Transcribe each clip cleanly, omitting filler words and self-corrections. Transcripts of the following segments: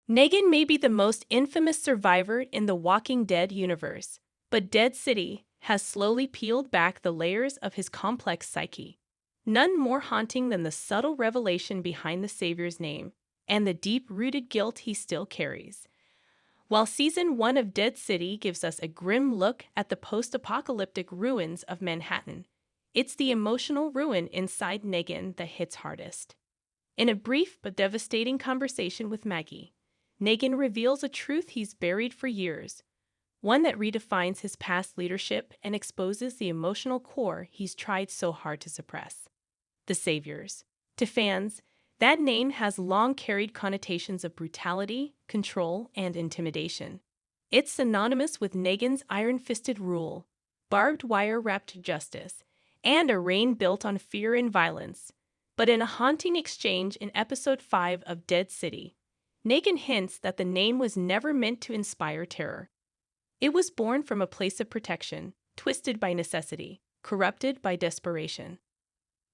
Negan may be the most infamous survivor in the Walking Dead universe, but Dead City has slowly peeled back the layers of his complex psyche. None more haunting than the subtle revelation behind the Savior's name and the deep-rooted guilt he still carries. While Season 1 of Dead City gives us a grim look at the post-apocalyptic ruins of Manhattan, it's the emotional ruin inside Negan that hits hardest. In a brief but devastating conversation with Maggie, Negan reveals a truth he's buried for years, one that redefines his past leadership and exposes the emotional core he's tried so hard to suppress. The Saviors. To fans, that name has long carried connotations of brutality, control, and intimidation. It's synonymous with Negan's iron-fisted rule, barbed wire-wrapped justice, and a reign built on fear and violence. But in a haunting exchange in Episode 5 of Dead City, Negan hints that the name was never meant to inspire terror. It was born from a place of protection, twisted by necessity, corrupted by desperation.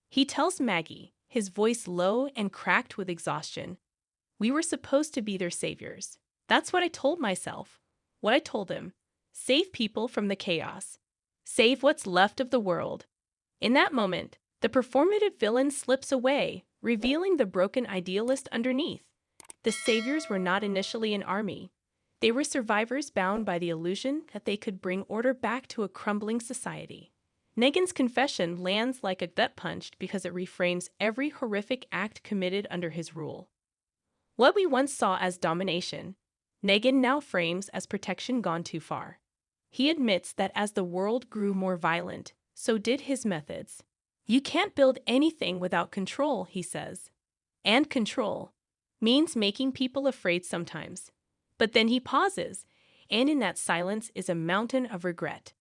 He tells Maggie, his voice low and cracked with exhaustion, "We were supposed to be their saviors. That's what I told myself. What I told him. Save people from the chaos. Save what's left of the world." In that moment, the performative villain slips away, revealing the broken idealist underneath. The saviors were not initially an army. They were survivors bound by the illusion that they could bring order back to a crumbling society. Negan's confession lands like a gut punch because it reframes every horrific act committed under his rule. What we once saw as domination, Negan now frames as protection gone too far. He admits that as the world grew more violent, so did his methods. "You can't build anything without control," he says. And control means making people afraid sometimes. But then he pauses, and in that silence is a mountain of regret.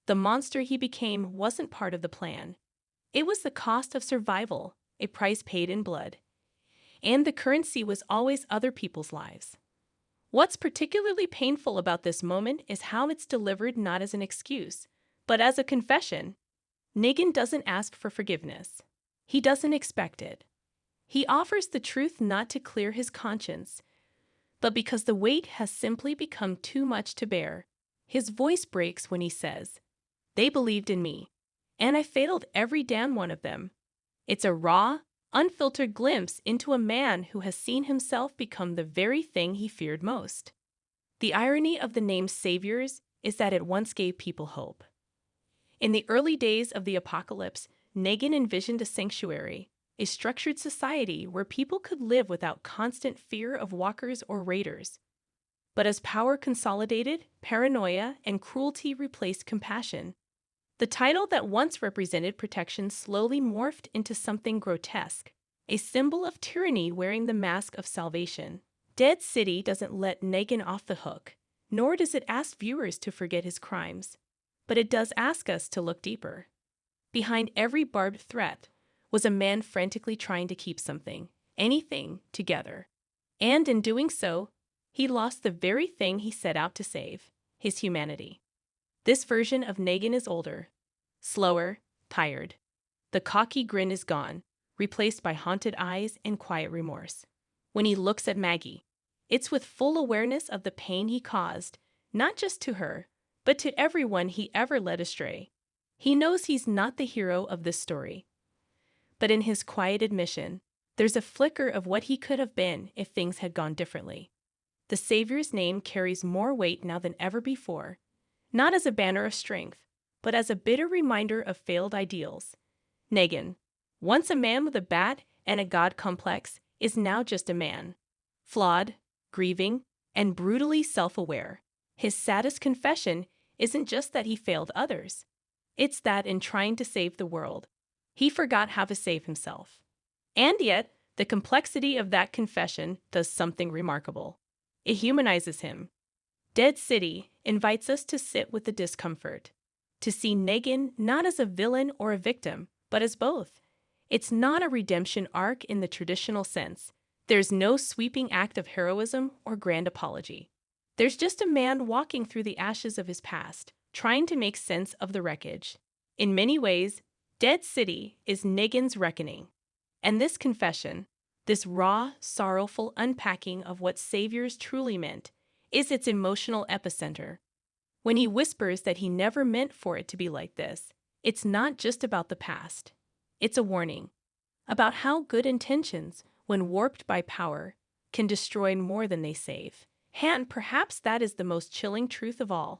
The monster he became wasn't part of the plan. It was the cost of survival, a price paid in blood. And the currency was always other people's lives. What's particularly painful about this moment is how it's delivered not as an excuse, but as a confession. Negan doesn't ask for forgiveness. He doesn't expect it. He offers the truth not to clear his conscience, but because the weight has simply become too much to bear. His voice breaks when he says, "They believed in me, and I failed every damn one of them." It's a raw, unfiltered glimpse into a man who has seen himself become the very thing he feared most. The irony of the name Saviors is that it once gave people hope. In the early days of the apocalypse, Negan envisioned a sanctuary, a structured society where people could live without constant fear of walkers or raiders. But as power consolidated, paranoia and cruelty replaced compassion. The title that once represented protection slowly morphed into something grotesque, a symbol of tyranny wearing the mask of salvation. Dead City doesn't let Negan off the hook, nor does it ask viewers to forget his crimes. But it does ask us to look deeper. Behind every barbed threat was a man frantically trying to keep something, anything, together. And in doing so, he lost the very thing he set out to save, his humanity. This version of Negan is older, slower, tired. The cocky grin is gone, replaced by haunted eyes and quiet remorse. When he looks at Maggie, it's with full awareness of the pain he caused, not just to her, but to everyone he ever led astray. He knows he's not the hero of this story. But in his quiet admission, there's a flicker of what he could have been if things had gone differently. The Savior's name carries more weight now than ever before, not as a banner of strength, but as a bitter reminder of failed ideals. Negan, once a man with a bat and a god complex, is now just a man. Flawed, grieving, and brutally self-aware. His saddest confession isn't just that he failed others. It's that in trying to save the world, he forgot how to save himself. And yet, the complexity of that confession does something remarkable. It humanizes him. Dead City invites us to sit with the discomfort, to see Negan not as a villain or a victim, but as both. It's not a redemption arc in the traditional sense. There's no sweeping act of heroism or grand apology. There's just a man walking through the ashes of his past, trying to make sense of the wreckage. In many ways, Dead City is Negan's reckoning. And this confession, This raw, sorrowful unpacking of what saviors truly meant is its emotional epicenter. When he whispers that he never meant for it to be like this, it's not just about the past. It's a warning about how good intentions, when warped by power, can destroy more than they save. And perhaps that is the most chilling truth of all.